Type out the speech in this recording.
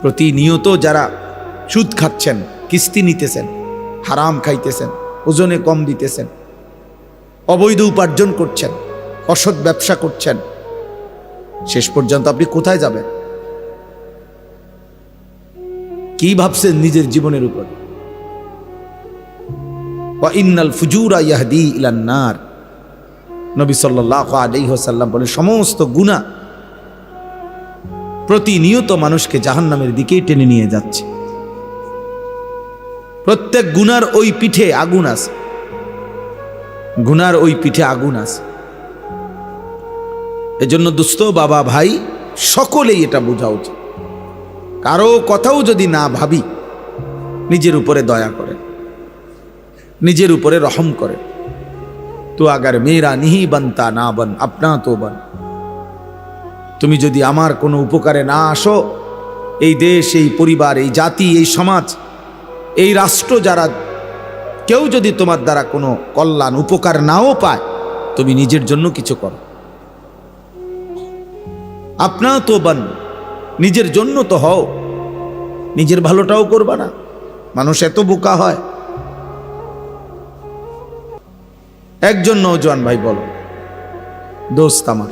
প্রতিনিয়ত যারা সুদ খাচ্ছেন, কিস্তি নিতেছেন, হারাম খাইতেছেন, ওজনে কম দিতেছেন, অবৈধ উপার্জন করছেন, অসৎ ব্যবসা করছেন, শেষ পর্যন্ত আপনি কোথায় যাবেন? কি ভাবছেন নিজের জীবনের উপর? ওয়া ইন্নাল ফুজুরা ইয়াহদি ইলান নার, নবী সাল্লাল্লাহু আলাইহি ওয়াসাল্লাম বলেন, সমস্ত গুনাহ প্রতিনিয়ত মানুষকে জাহান্নামের দিকেই টেনে নিয়ে যাচ্ছে। প্রত্যেক গুনার ওই পিঠে আগুন আছে, গুনার ওই পিঠে আগুন আছে। এজন্য দোস্ত, বাবা, ভাই, সকলেই এটা বোঝা উচিত। কারো কথাও যদি না ভাবি, নিজের উপরে দয়া করে, নিজের উপরে রহম করে। তো আগার মেরা নিহি বানতা না বন আপনা তো বন, তুমি যদি আমার কোনো উপকারে না আসো, এই দেশ, এই পরিবার, এই জাতি, এই সমাজ, এই রাষ্ট্র, যারা কেউ যদি তোমার দ্বারা কোনো কল্যাণ উপকার নাও পায়, তুমি নিজের জন্য কিছু করো। আপনা তো বন, নিজের জন্য তো হও, নিজের ভালোটাও করবা না। মানুষ এত বোকা হয়। একজন নওজোয়ান ভাই বলো, দোস্ত আমার,